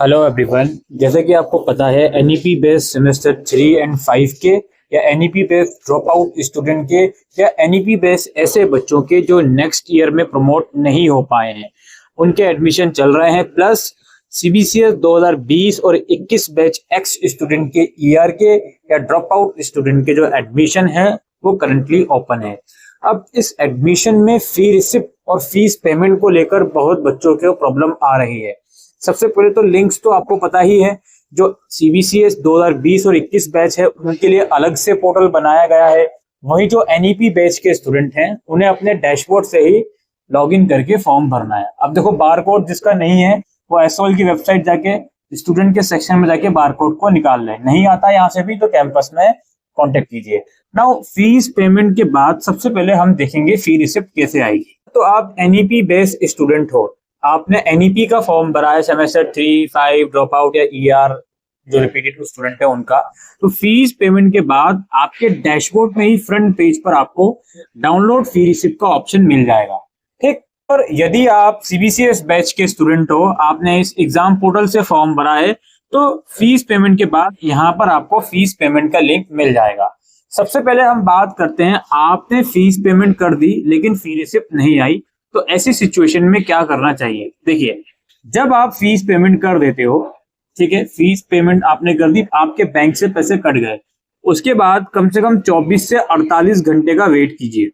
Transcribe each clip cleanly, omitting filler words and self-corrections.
Hello everyone. जैसे कि आपको पता है एनईपी बेस्ड सेमेस्टर 3 और 5 के या NEP based drop out student के या एनईपी बेस्ड ऐसे बच्चों के जो नेक्स्ट ईयर में प्रमोट नहीं हो पाए हैं उनके एडमिशन चल रहे हैं। प्लस सीबीसीएस 2020 और 21 बैच एक्स स्टूडेंट के ईआर के या ड्रॉप आउट स्टूडेंट के जो एडमिशन है वो करंटली ओपन है। अब इस एडमिशन में फी रिसिप्ट और फीस पेमेंट को लेकर बहुत बच्चों को प्रॉब्लम आ रही है। सबसे पहले तो लिंक्स तो आपको पता ही है, जो सीबीसीएस 2020 और 21 बैच है उनके लिए अलग से पोर्टल बनाया गया है। वही जो एनईपी बैच के स्टूडेंट हैं उन्हें अपने डैशबोर्ड से ही लॉगिन करके फॉर्म भरना है। अब देखो बारकोड जिसका नहीं है वो एसओएल की वेबसाइट जाके स्टूडेंट के सेक्शन में जाके बारकोड को निकाल लें। नहीं आता यहाँ से भी तो कैंपस में कॉन्टेक्ट कीजिए। नाउ फीस पेमेंट के बाद सबसे पहले हम देखेंगे फी रिसिप्ट कैसे आएगी। तो आप एनईपी बेस्ड स्टूडेंट हो, आपने एनईपी का फॉर्म भरा है सेमेस्टर 3, 5 ड्रॉप आउट या ईआर जो रिपीटेड स्टूडेंट है उनका, तो फीस पेमेंट के बाद आपके डैशबोर्ड में ही फ्रंट पेज पर आपको डाउनलोड फी रिसिप्ट का ऑप्शन मिल जाएगा। ठीक। और यदि आप सीबीसीएस बैच के स्टूडेंट हो, आपने इस एग्जाम पोर्टल से फॉर्म भरा है, तो फीस पेमेंट के बाद यहाँ पर आपको फीस पेमेंट का लिंक मिल जाएगा। सबसे पहले हम बात करते हैं, आपने फीस पेमेंट कर दी लेकिन फी रिसिप्ट नहीं आई, तो ऐसी सिचुएशन में क्या करना चाहिए। देखिए, जब आप फीस पेमेंट कर देते हो, ठीक है, फीस पेमेंट आपने कर दी, आपके बैंक से पैसे कट गए, उसके बाद कम से कम 24 से 48 घंटे का वेट कीजिए।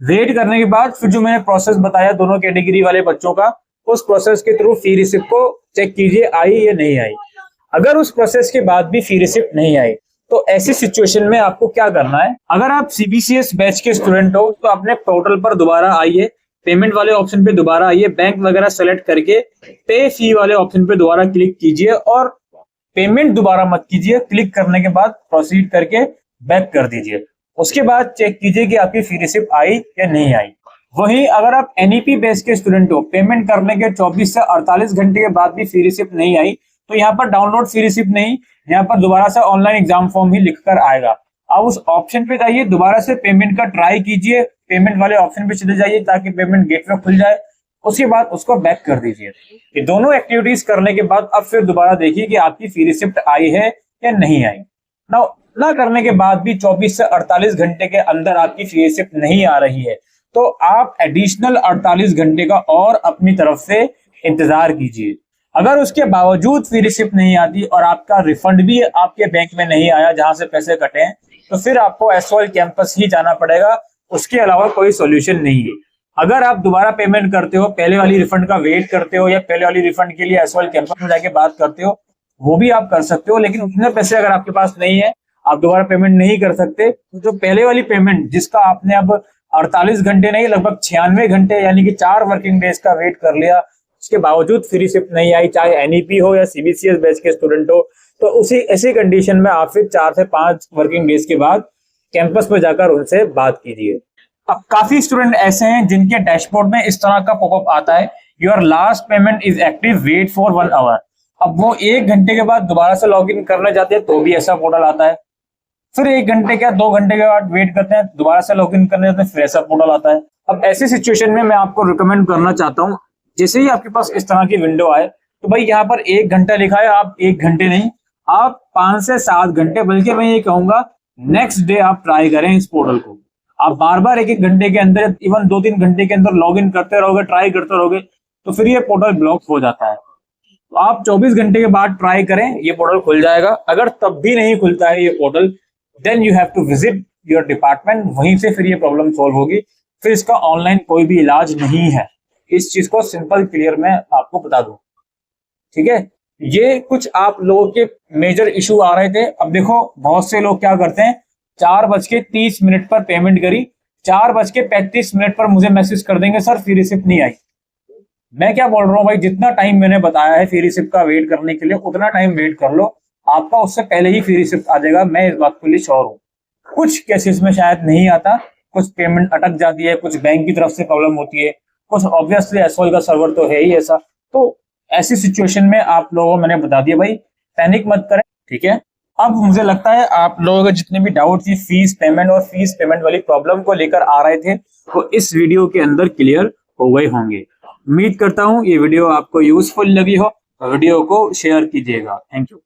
वेट करने के बाद फिर जो मैंने प्रोसेस बताया दोनों कैटेगरी वाले बच्चों का, उस प्रोसेस के थ्रू फी रिसिप्ट को चेक कीजिए आई या नहीं आई। अगर उस प्रोसेस के बाद भी फी रिसिप्ट नहीं आई तो ऐसी सिचुएशन में आपको क्या करना है। अगर आप सीबीसीएस बैच के स्टूडेंट हो तो अपने पोर्टल पर दोबारा आइए, पेमेंट वाले ऑप्शन पे दोबारा आइए, बैंक वगैरह सेलेक्ट करके पे फी वाले ऑप्शन पे दोबारा क्लिक कीजिए और पेमेंट दोबारा मत कीजिए। क्लिक करने के बाद प्रोसीड करके बैक कर दीजिए। उसके बाद चेक कीजिए कि आपकी फी रिसिप्ट आई या नहीं आई। वहीं अगर आप एनईपी बैच के स्टूडेंट हो, पेमेंट करने के 24 से 48 घंटे के बाद भी फी रिसिप्ट नहीं आई, तो यहाँ पर डाउनलोड फी रिसिप्ट नहीं, यहाँ पर दोबारा से ऑनलाइन एग्जाम फॉर्म ही लिखकर आएगा। आप उस ऑप्शन पे जाइए, दोबारा से पेमेंट का ट्राई कीजिए, पेमेंट वाले ऑप्शन पे चले जाइए ताकि पेमेंट गेटवे खुल जाए। उसके बाद उसको बैक कर दीजिए। ये दोनों एक्टिविटीज करने के बाद अब फिर दोबारा देखिए कि आपकी फी रिसिप्ट आई है या नहीं आई। ना करने के बाद भी 24 से 48 घंटे के अंदर आपकी फी रिसिप्ट नहीं आ रही है तो आप एडिशनल 48 घंटे का और अपनी तरफ से इंतजार कीजिए। अगर उसके बावजूद फी रिसिप्ट नहीं आती और आपका रिफंड भी आपके बैंक में नहीं आया जहां से पैसे कटे हैं, तो फिर आपको एसओएल कैंपस ही जाना पड़ेगा। उसके अलावा कोई सॉल्यूशन नहीं है। अगर आप दोबारा पेमेंट करते हो, पहले वाली रिफंड का वेट करते हो या पहले वाली रिफंड के लिए एसओएल कैंपस में जाके बात करते हो, वो भी आप कर सकते हो। लेकिन उतने पैसे अगर आपके पास नहीं है, आप दोबारा पेमेंट नहीं कर सकते, तो जो पहले वाली पेमेंट जिसका आपने अब 48 घंटे नहीं लगभग 96 घंटे यानी कि 4 वर्किंग डेज का वेट कर लिया, उसके बावजूद फी रिसिप्ट नहीं आई, चाहे एनईपी हो या सीबीसीएस बैच के स्टूडेंट हो, तो उसी ऐसी कंडीशन में आप फिर 4 से 5 वर्किंग डेज के बाद कैंपस में जाकर उनसे बात कीजिए। अब काफी स्टूडेंट ऐसे हैं जिनके डैशबोर्ड में इस तरह का पॉपअप आता है, your last payment is active, wait for 1 hour. अब वो 1 घंटे के बाद दोबारा से लॉग इन करने जाते हैं तो भी ऐसा पोर्टल आता है। फिर 1 घंटे के 2 घंटे के बाद वेट करते हैं, दोबारा से लॉग इन करने जाते हैं, फिर ऐसा पोर्टल आता है। अब ऐसी सिचुएशन में मैं आपको रिकमेंड करना चाहता हूँ, जैसे ही आपके पास इस तरह की विंडो आए तो भाई यहाँ पर 1 घंटा लिखा है, आप 1 घंटे नहीं, आप 5 से 7 घंटे, बल्कि मैं ये कहूंगा नेक्स्ट डे आप ट्राई करें इस पोर्टल को। आप बार बार 1-1 घंटे के अंदर, इवन 2-3 घंटे के अंदर लॉग इन करते रहोगे, ट्राई करते रहोगे, तो फिर ये पोर्टल ब्लॉक हो जाता है। तो आप 24 घंटे के बाद ट्राई करें, ये पोर्टल खुल जाएगा। अगर तब भी नहीं खुलता है ये portal, then you have to visit your department, वहीं से फिर ये प्रॉब्लम सॉल्व होगी। फिर इसका ऑनलाइन कोई भी इलाज नहीं है। इस चीज को सिंपल क्लियर मैं आपको बता दूं, ठीक है। ये कुछ आप लोगों के मेजर इशू आ रहे थे। अब देखो बहुत से लोग क्या करते हैं, 4:30 पर पेमेंट करी, 4:35 पर मुझे मैसेज कर देंगे सर फी रिसिप्ट नहीं आई। मैं क्या बोल रहा हूँ भाई, जितना टाइम मैंने बताया है फी रिसिप्ट का वेट करने के लिए उतना टाइम वेट कर लो, आपका उससे पहले ही फी रिसिप्ट आ जाएगा। मैं इस बात के लिए श्योर हूँ। कुछ केसेस में शायद नहीं आता, कुछ पेमेंट अटक जाती है, कुछ बैंक की तरफ से प्रॉब्लम होती है, कुछ ऑब्वियसली एसओएल का सर्वर तो है ही ऐसा। तो ऐसी सिचुएशन में आप लोगों को मैंने बता दिया भाई, पैनिक मत करें, ठीक है। अब मुझे लगता है आप लोगों के जितने भी डाउट थी फीस पेमेंट और फीस पेमेंट वाली प्रॉब्लम को लेकर आ रहे थे, वो इस वीडियो के अंदर क्लियर हो गए होंगे। उम्मीद करता हूँ ये वीडियो आपको यूजफुल लगी हो। वीडियो को शेयर कीजिएगा। Thank you.